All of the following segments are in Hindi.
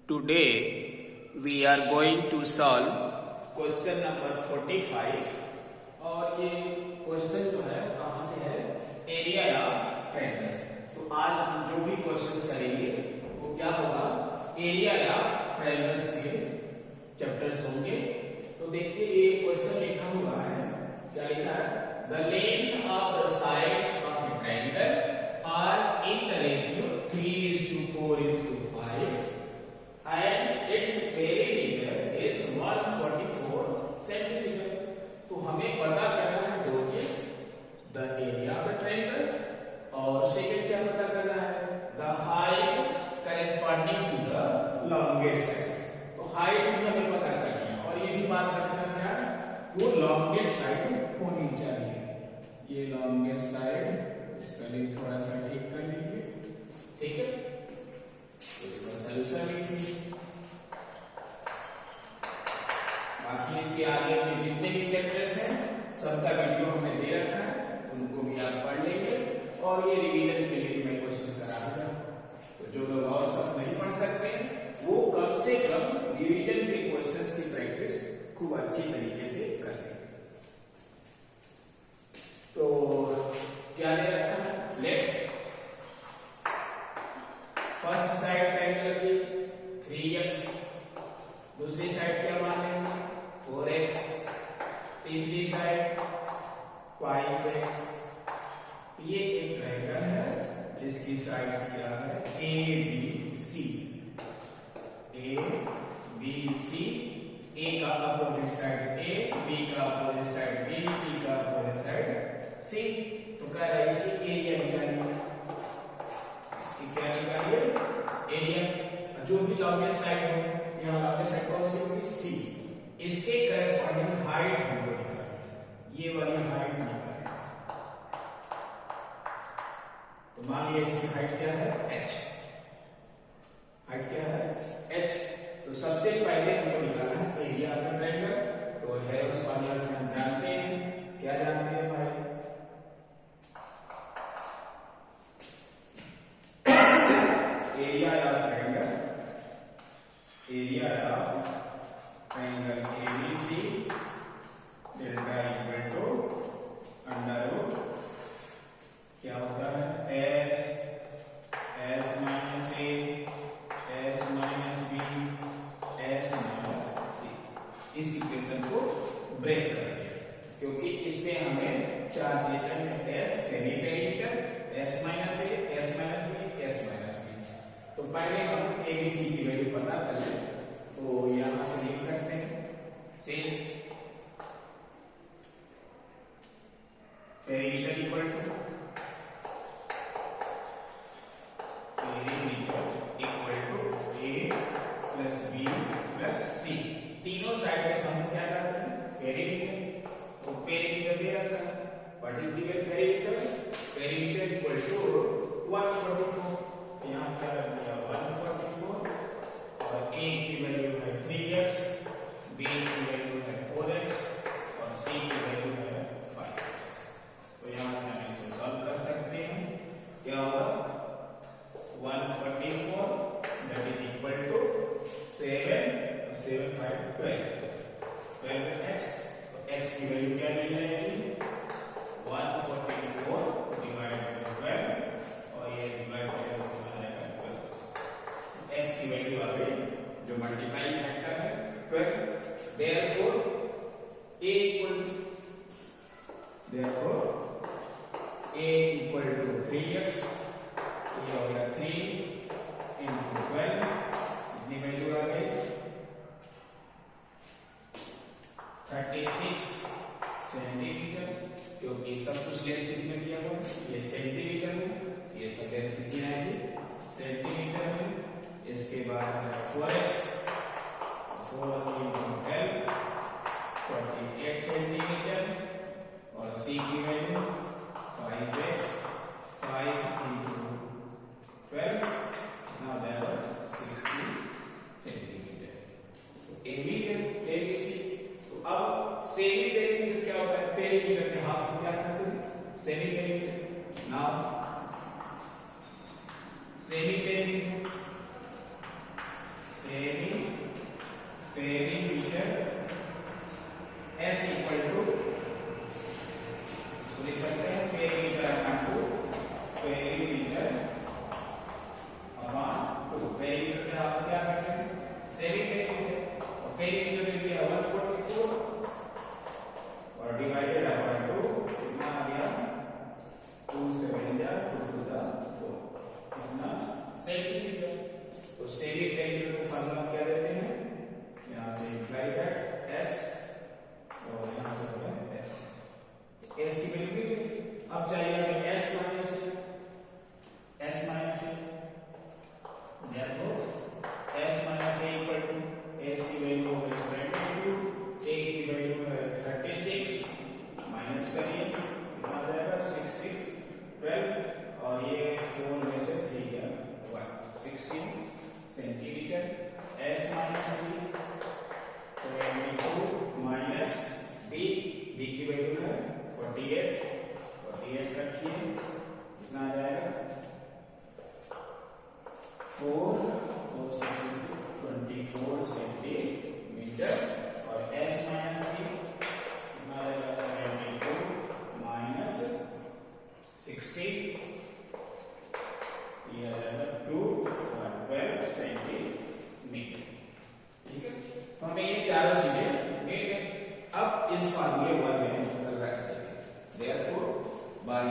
Today we are going to solve question number 45 और ये क्वेश्चन जो है कहाँ से है, एरिया या ट्रायंगल। तो आज हम जो भी क्वेश्चंस करेंगे वो क्या होगा, एरिया या ट्रायंगल्स के चैप्टर्स होंगे। तो देखिए ये क्वेश्चन लिखा हुआ है, क्या लिखा है, the length of the sides of a triangle are in the ratio 3:4:5 and its perimeter is 144 centimeter। तो हमें पता करना है दो चीज, the area of the triangle और सेकंड क्या पता करना है, the height corresponding to the longest side. तो हाइट भी हमें पता करनी है और ये भी बात रखना क्या, वो लॉन्गेस्ट साइड होनी चाहिए। ये लॉन्गेस्ट साइड, इसका लिंक थोड़ा सा ठीक कर लीजिए, ठीक है। तो इसका सॉल्यूशन लिखिए। बाकी इसके आगे के जितने भी चैप्टर्स हैं सबका वीडियो हमने दे रखा है, उनको भी आप पढ़ लेंगे और ये रिवीजन के लिए मैं कोशिश करा दूंगा। तो जो लोग और सब नहीं पढ़ सकते वो कम से कम रिवीजन के क्वेश्चंस की प्रैक्टिस खूब अच्छी तरीके से कर लें। तो क्या ले रखा है, लेफ्ट फर्स्ट साइड ट्रायंगल की 3x, दूसरी साइड क्या मान लेंगे 4x, तीसरी साइड 5x। ये एक ट्रायंगल है जिसकी साइड्स क्या है, a b c। a का अपोजिट साइड a, b का अपोजिट साइड b, c का अपोजिट साइड c। तो क्या है, इसकी एरिया निकालिए, इसकी क्या निकालिए, एरिया। जो भी लॉन्गेस्ट साइड है, यहाँ लॉन्गेस्ट साइड कौन सी होगी, c। इसके करस्पॉन्डिंग हाइट हमको निकालनी, ये वाली हाइट निकालनी। तो मान लिया इसकी हाइट क्या है, h। हाइट क्या है, h। तो सबसे पहले हमको निकालना है एरिया ऑफ द ट्रायंगल। तो है उस फॉर्मूला से हम जानते हैं, क्या जानते हैं भाई, area of triangle, area of triangle ABC delta equal to under root क्या होता है, s minus a, s minus b, s minus c। इस इक्वेशन को ब्रेक कर दिया क्योंकि इसमें हमें चार चीजें चाहिए, s semi perimeter, s minus a, s minus b, s minus c। तो पहले हम ABC की वैल्यू पता कर लें। तो यहां से लिख सकते हैं, since perimeter equal to a plus b plus c। तीनों साइड के सम क्या करते हैं, पेरिमीटर। तो पेरिमीटर दे रखा है, what is the perimeter, perimeter equal to 144। यहाँ क्या रख दिया 144 और a की वैल्यू है 3x, b की वैल्यू है 4x और c की वैल्यू है 5x। तो यहाँ से हम इसको सॉल्व कर सकते हैं, क्या होगा 144 that is equal to 7 और 7 5 12 x। तो x की वैल्यू क्या मिल जाएगी, 144 डिवाइडेड बाय 12 और ये डिवाइड किया तो आ जाएगा 12। x की वैल्यू आ गई, जो मल्टीप्लाइंग फैक्टर है 12। therefore a equal to 3x, ये हो गया 3 into 12, इतनी वैल्यू आ गई 36 सेंटीमीटर, क्योंकि सब कुछ लेंथ किसमें दिया हुआ, ये सेंटीमीटर में, ये सब लेंथ किसमें आएगी, सेंटीमीटर में। इसके बाद 4x, 4 into 12 48 सेंटीमीटर और c की value 5x, 5 into 12 now that is 60 centimetre. तो ABC। तो अब सेमी पेरीमीटर क्या होता है, पेरीमीटर के हाफ में क्या करते हैं, semi perimeter. Now semi perimeter, semi semi और पेज जो दे दिया 144 और डिवाइडेड अपॉन 2 कितना आ गया 2 7 जा 2 to the 4 कितना सेंटीमीटर। तो सेंटीमीटर को फॉर्मूला क्या देते हैं यहां से अप्लाई कर s और यहां से हो गया s की वैल्यू अब चाहिए हमें s minus a therefore s minus a equal to s की वैल्यू है 72 a की वैल्यू है 36 माइनस करिए कितना आ जाएगा 6 6 12 और ये 4 में से 3 गया 16 centimetre s minus b 72 minus b की वैल्यू है 48 रखिए कितना आ जाएगा 4 और 6 24 सेंटीमीटर और s माइनस c कितना आएगा 72 माइनस 60 ये आ जाएगा 2 और 12 सेंटीमीटर। ठीक है तो हमें ये चारों चीजें मिल गई। अब इस फार्मूले में रख देंगे therefore by 1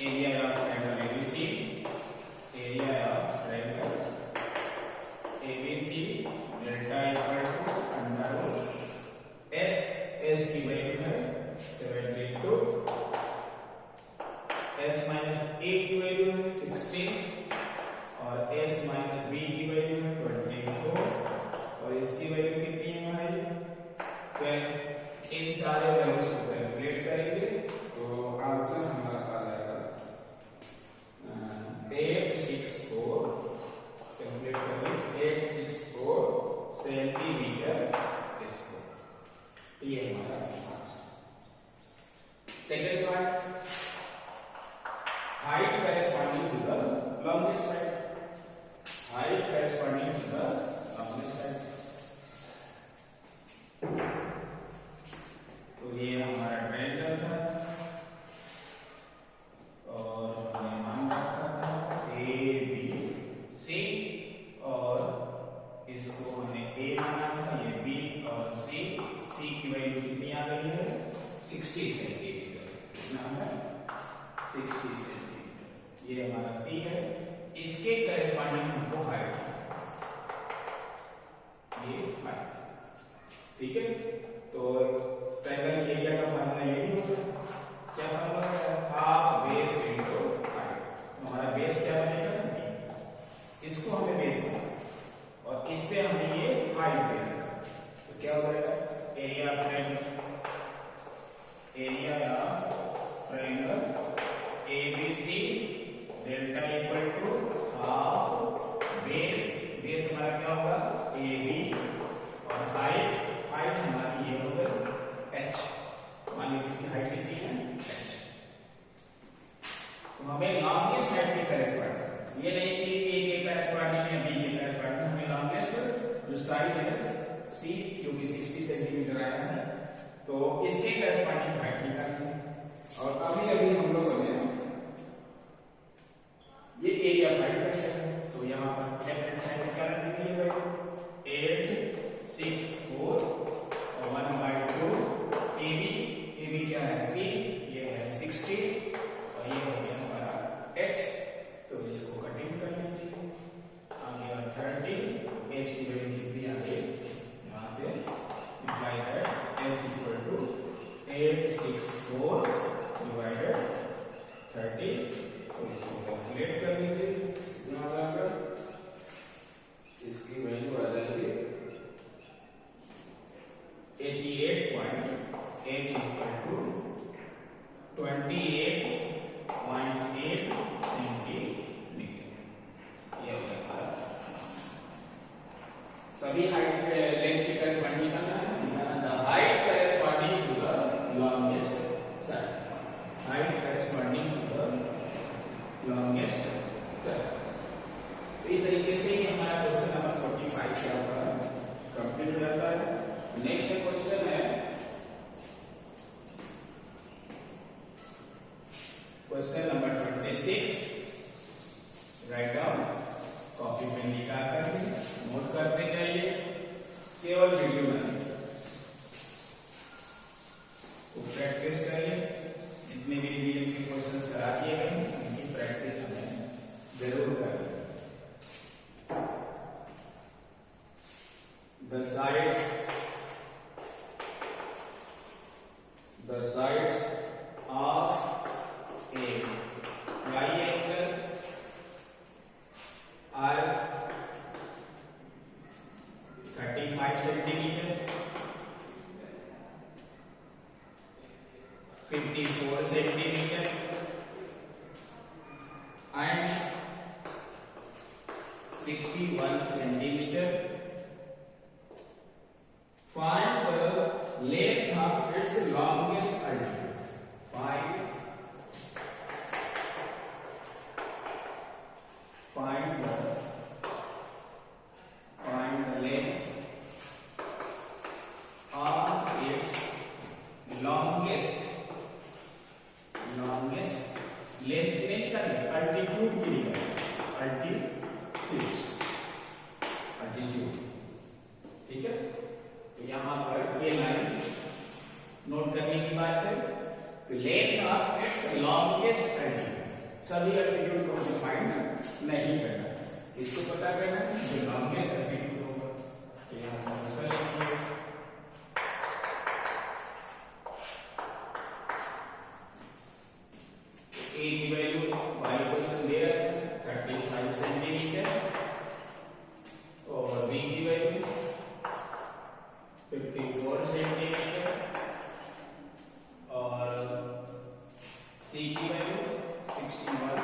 area of triangle ABC, area of triangle ABC delta equal to under root s की वैल्यू है 72 s minus a की वैल्यू है 16 और s minus b की वैल्यू है 24 और इसकी वैल्यू कितनी है भाई 12। इन सारे वैल्यूज को कैलकुलेट करेंगे तो आंसर हमारा 864 कैलकुलेट करिए 864 सेंटीमीटर स्क्वायर ये हमारा answer. Second part height corresponding to the longest side height corresponding to the longest side तो ये हमारा ट्रायंगल था और हमने मान रखा था ABC और इसको हमने A माना था ये B और C की वैल्यू कितनी आ गई है 60 सेंटीमीटर कितना है 60 सेंटीमीटर ये हमारा C है। इसके करेस्पॉन्डिंग हमको हाइट ये हाइट ठीक है। तो ट्रायंगल के एरिया का फॉर्मूला ये भी होता है क्या फॉर्मूला है हाफ बेस इनटू हाइट। हमारा बेस क्या बनेगा b इसको हमें बेस बनाना और इस पे हमें ये हाइट दे रखा तो क्या हो जाएगा area of triangle ABC delta equal to half base हमारा क्या होगा AB और हाइट हमारी ये होगा h मान लीजिए इसकी हाइट कितनी है h तो हमें लॉन्गेस्ट साइड के करेस्पॉन्डिंग ये नहीं कि a के करेस्पॉन्डिंग या b के करेस्पॉन्डिंग हमें लॉन्गेस्ट जो साइड है c क्योंकि 60 सेंटीमीटर आया है तो इसके करेस्पॉन्डिंग हाइट निकालनी है। और अभी हम लोगों ने ये एरिया फाइंड कर लिया है तो यहां पर लेफ्ट हैंड साइड में क्या रखेंगे ये भाई 864 और 1/2 AB क्या है c ये है 60 और ये हो गया हमारा h तो इसको कटिंग कर लीजिए आ गया 30 h की वैल्यू कितनी आ गई यहां से अप्लाई है h इक्वल टू 864 डिवाइडेड 30 तो इसको कैलकुलेट कर लीजिए कितना आ जाएगा इसकी वैल्यू आ जाएगी 88.8 इक्वल टू 28.8 सेंटीमीटर ये हो गया सभी हाइट लेंथ के करेस्पॉन्डिंग निकालना है the height corresponding to the longest side height corresponding to the longest side. इस तरीके से ही हमारा क्वेश्चन नंबर 45 का जाता है। नेक्स्ट क्वेश्चन है question number 26। Write down, copy pen निकाल करके नोट करते जाइए, केवल वीडियो बनाइए, प्रैक्टिस करिए। जितने भी रिवीजन के क्वेश्चंस करा दिए गए उनकी प्रैक्टिस हमें जरूर करनी। The sides of a triangle are 35 centimeter, 54 centimeter and 61 centimeter. Find the length of its longest altitude. Find the length of its longest length means altitude की निकालिए, altitude, ठीक है। तो यहां पर ये लाइन नोट करने की बात है। तो length of its longest altitude, सभी एल्टीट्यूड को हमें फाइंड नहीं करना है, किसको पता करना है, जो लॉन्गेस्ट एल्टीट्यूड होगा। तो यहां समस्या लिखिए, ए की वैल्यू वाई क्वेश्चन दे रहा है 35 सेंटीमीटर और बी की वैल्यू 54 सेंटीमीटर और सी की वैल्यू 61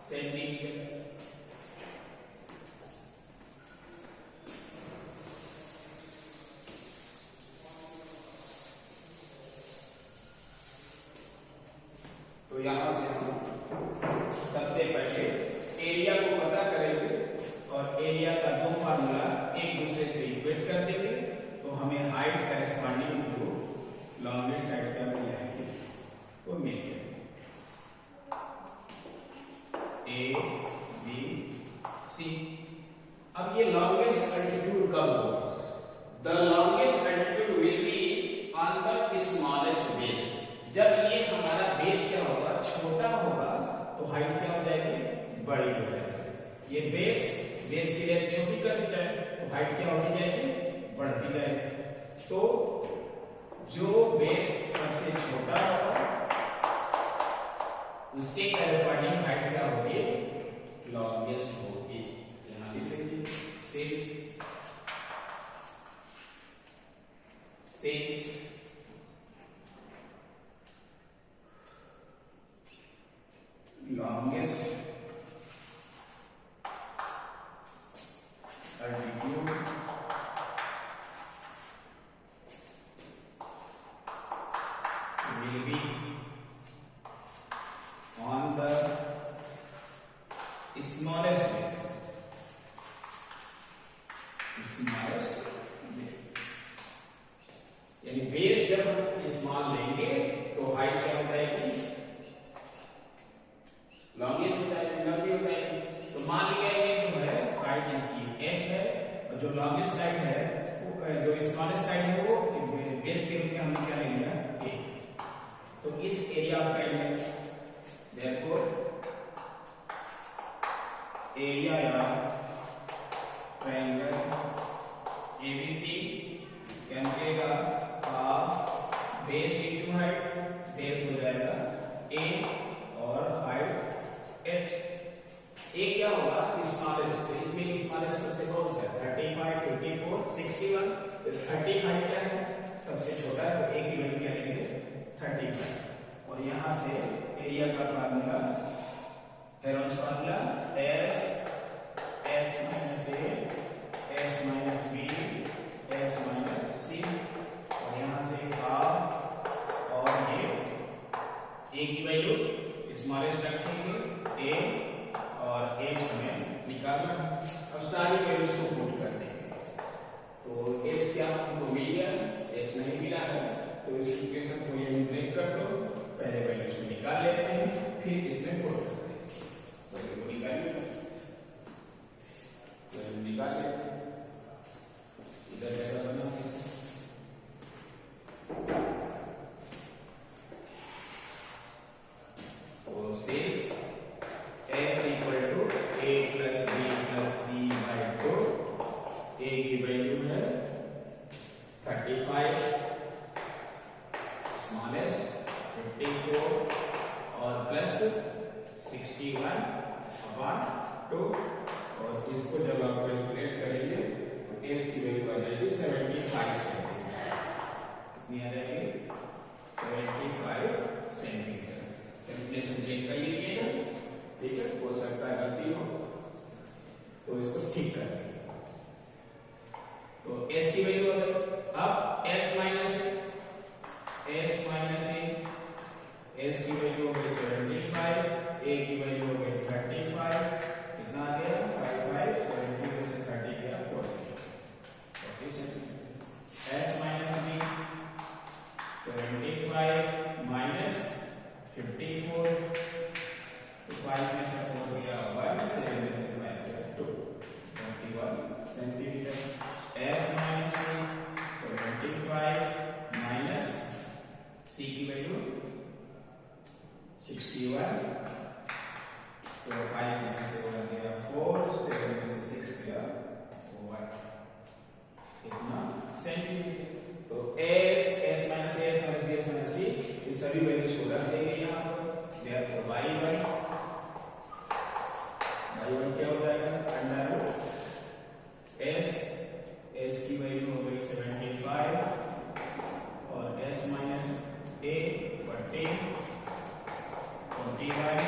सेंटीमीटर। तो यहां से हम सबसे पहले एरिया को पता करेंगे और एरिया का दो फार्मूला एक दूसरे से इक्वेट कर देंगे, तो हमें height corresponding to longest side का मिल जाएगी, वो मिल जाएगी ए बी सी। अब ये लॉन्गेस्ट एल्टीट्यूड कब होगा? The longest altitude will be on the smallest base. जब ये हमारा बेस क्या होगा, छोटा होगा, तो हाइट क्या हो जाएगी, बड़ी हो जाएगी। ये बेस की लेंथ छोटी कर दी जाए तो हाइट क्या होती जाएगी, बढ़ती जाएगी। तो जो बेस सबसे छोटा होगा उसके करेस्पॉन्डिंग हाइट क्या होगी, लॉन्गेस्ट होगी। यहां लिख लीजिए 6 longest altitude will be on the smallest base, यानी बेस जब हम स्मॉल लेंगे तो हाइट क्या हो जाएगी, लॉन्गेस्ट हो जाएगी, लंबी हो जाएगी। तो मान लिया ये जो है हाइट इसकी h है और जो लॉन्गेस्ट साइड है जो स्मॉलेस्ट साइड है वो बेस के रूप में हमने क्या ले लिया, a। तो इस area of triangle, therefore area of triangle ABC क्या निकलेगा, half base into height, base हो जाएगा a और हाइट h। a क्या होगा, स्मॉलेस्ट, तो इसमें स्मॉलेस्ट सबसे कौन सा है, 35, 54, 61। तो 35 क्या है, सबसे छोटा है, तो a की वैल्यू क्या लेंगे, 35। और यहां से एरिया का formula, Heron's formula, s minus a, s minus b, s minus c। और यहां से हाफ और ये a की वैल्यू स्मॉलेस्ट रखेंगे a और h हमें निकालना है। अब सारी वैल्यूज को पुट कर देंगे, तो s क्या इस इक्वेशन को यहीं ब्रेक कर दो, पहले वैल्यूज को निकाल लेते हैं, फिर इसमें पुट करते हैं। वैल्यू को निकालिए, वैल्यू निकाल लेते हैं, इधर जगह बनाते हैं। तो सेल्स x equal to a plus b plus c by 2, a की वैल्यू है 35, स्मॉलेस्ट 54 और प्लस 61 अपॉन 2, और इसको जब आप कैलकुलेट करेंगे तो s की वैल्यू आ जाएगी 75 सेंटीमीटर। कितनी आ जाएगी? 75 सेंटीमीटर। कैलकुलेशन चेक कर लीजिएगा, ठीक है, हो सकता है गलती हो तो इसको ठीक कर लीजिए। तो s की वैल्यू आ गई। अब s माइनस s की वैल्यू हो गई 75, a की वैल्यू हो गई 35, कितना आ गया? 55, 70 में से 30 गया 40 s माइनस b 75 माइनस 54, तो 5 में से 4 गया 1, 7 में से 5 गया 2, 21 centimetre. s minus 75 minus c की वैल्यू 61, तो 5 में से 1 गया 4, 7 में से 6 गया 1, इतना सेंटीमीटर। तो s minus b minus c, इन सभी वैल्यूज को रख देंगे यहाँ पर। Therefore y1 क्या हो जाएगा? अंडर रूट s की वैल्यू हो गई 75 और s minus a 40, 41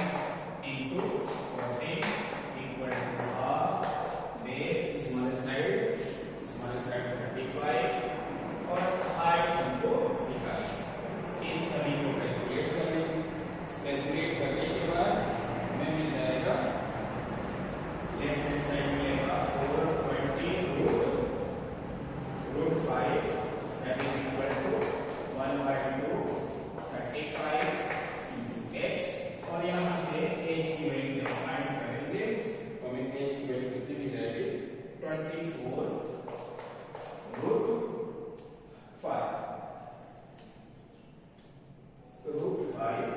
into 14 equal to half base small side 35 और हाइट हमको निकालना। इन सभी को कैलकुलेट कर लेंगे। कैलकुलेट करने के बाद हमें मिल जाएगा, लेफ्ट हैंड साइड मिलेगा 420 root 5 that is equal to 1/2 35 into h, और यहाँ से h की वैल्यू जब फाइंड करेंगे तो हमें h की वैल्यू कितनी मिल जाएगी? 24 रूट 5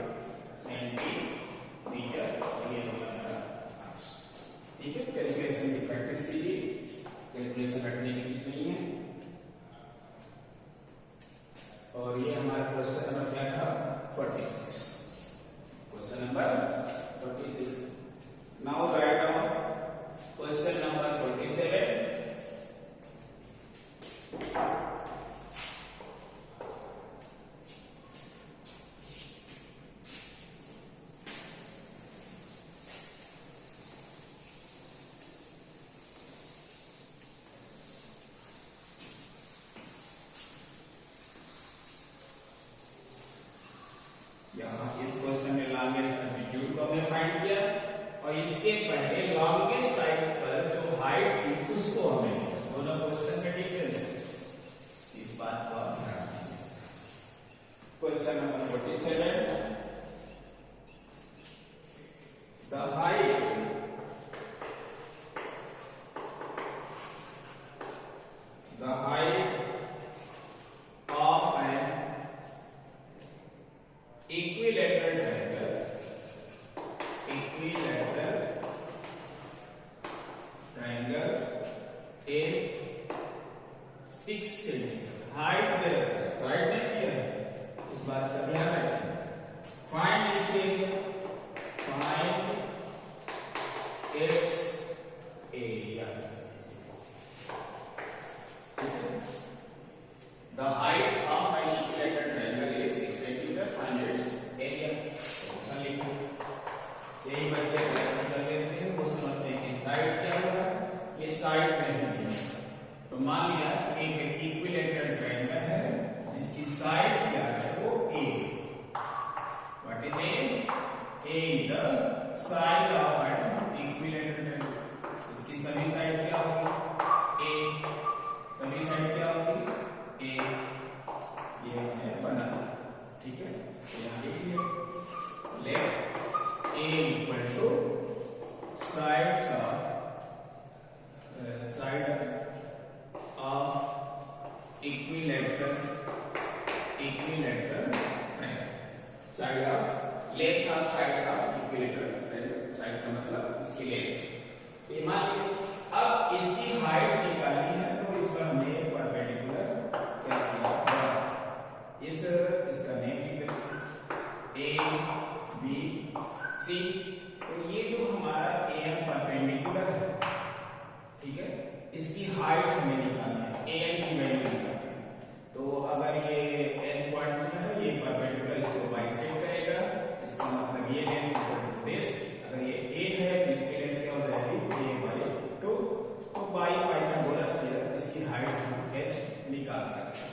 सेंटीमीटर, ये हमारा आंसर। ठीक है, कैलकुलेशन की प्रैक्टिस कीजिए, कैलकुलेशन रखने की नहीं है। और ये हमारा क्वेश्चन नंबर क्या था? 46, question number 46। Now write down question number 47। यहाँ इस क्वेश्चन में लॉन्गेस्ट एम्पलीट्यूड को हमने फाइंड किया, और इसके पहले लॉन्गेस्ट साइड पर जो हाइट थी उसको हमें, दोनों क्वेश्चन का डिफरेंस है, इस बात को आप ध्यान रखिए। Question number 47, the height of an equilateral triangle is 6 centimetre. Height दे रखा है, साइड नहीं दिया है, इस बात का ध्यान रखें। Find its area, find its area. The height of an equilateral triangle is 6 centimeter. Find its area. यही बच्चे कलेक्ट कर लेते हैं, वो समझते हैं कि साइड क्या होगा, ये साइड नहीं है। तो मान लिया एक इक्विलेटरल ट्रायंगल है जिसकी साइड क्या है? वो a। What is a? A is the side of an equilateral triangle। इसकी सभी साइड क्या होगी? a। सभी साइड क्या होगी? a। ये हमने बना let A equal to sides of equilateral triangle. Side of length of sides of equilateral triangle. Side का मतलब इसकी लेंथ। ये मान लीजिए अब इसकी हाइट निकालनी है तो इस पर हमने परपेंडिकुलर क्या किया, इसका नेम A B C। तो ये जो हमारा AM परपेंडिकुलर है, ठीक है, इसकी हाइट हमें निकालनी है, AM की वैल्यू निकालनी है। तो अगर ये n पॉइंट जो है ये परपेंडिकुलर इसको बाइसेक्ट करेगा, इसका मतलब ये लेंथ इक्वल टू दिस। अगर ये A है तो इसकी लेंथ क्या हो जाएगी A/2। तो बाई पाइथागोरस थ्योरम इसकी हाइट हम h निकाल सकते हैं।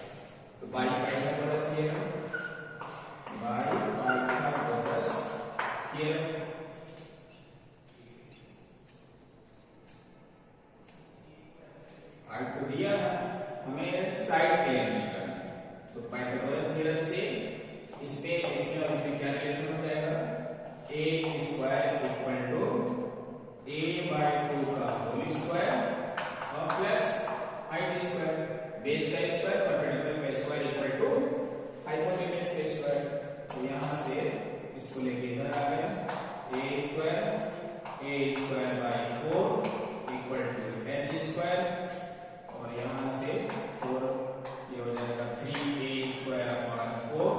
तो बाई पाइथागोरस थ्योरम हाइट तो दिया है, हमें साइड के लिए निकालना है। तो पाइथागोरस थ्योरम से इसमें क्या रिलेशन हो जाएगा, a square equal to a/2 का होल स्क्वायर और प्लस हाइट स्क्वायर, बेस का स्क्वायर परपेंडिकुलर का स्क्वायर इक्वल टू हाइपोटेन्यूज का स्क्वायर। तो यहाँ से इसको लेके इधर आ गया, a square by 4 equal to h square, और यहाँ से 4 ये हो जाएगा 3a square upon 4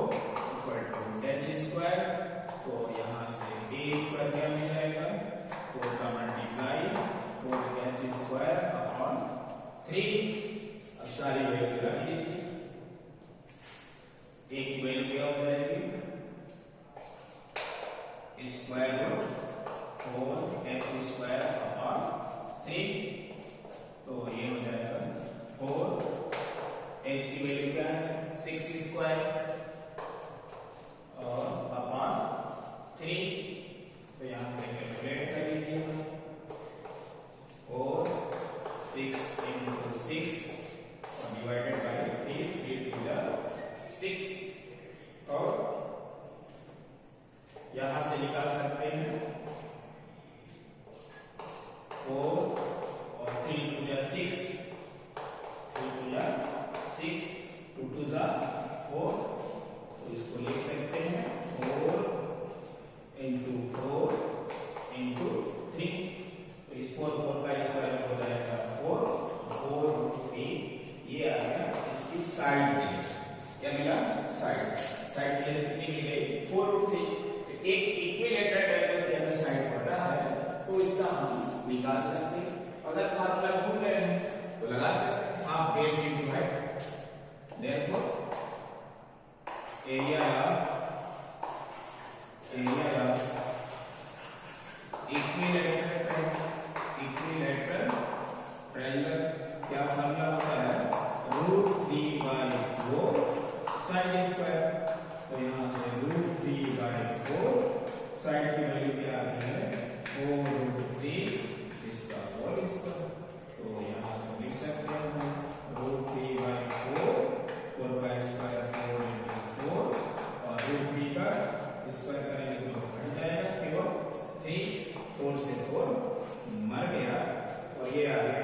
equal to h square. तो यहाँ से a स्क्वायर क्या मिल जाएगा, 4 का मल्टीप्लाई 4h स्क्वायर अपॉन 3। अब सारी वैल्यू रख लीजिए, a की वैल्यू क्या हो जाएगी, square root 4h square upon 3। तो ये हो जाएगा 4h की वैल्यू क्या है 6 स्क्वायर और अपॉन 3। तो यहाँ से कैलकुलेट कर लीजिए, 4 6 into 6 और डिवाइडेड बाय 3, 3 to the 6। और यहां से निकाल सकते हैं 4 और 3 to the 6, 3 to the 6, 2 to the 4। तो इसको लिख सकते हैं 4 into 4 into 3। तो इस 4 का स्क्वायर हो जाएगा 4 3। ये आ गया इसकी साइड में, क्या मिला, साइड की लेंथ कितनी मिल गई 4√3। एक इक्विलेटरल ट्रायंगल के अगर साइड पता है तो इसका हम निकाल सकते हैं। अगर फार्मूला भूल गए हैं तो लगा सकते हैं, half base into height. Therefore area of equilateral triangle क्या फार्मूला होता है, √3/4 साइन स्क्वायर। तो यहाँ से √3/4 साइड की वैल्यू क्या आ रही है 4√3 इसका होल स्क्वायर। तो यहाँ से लिख सकते हैं √3/4 4 का स्क्वायर 4 into 4 और √3 का स्क्वायर करेंगे तो हट जाएगा केवल 3, 4 से 4 मर गया और ये आ गया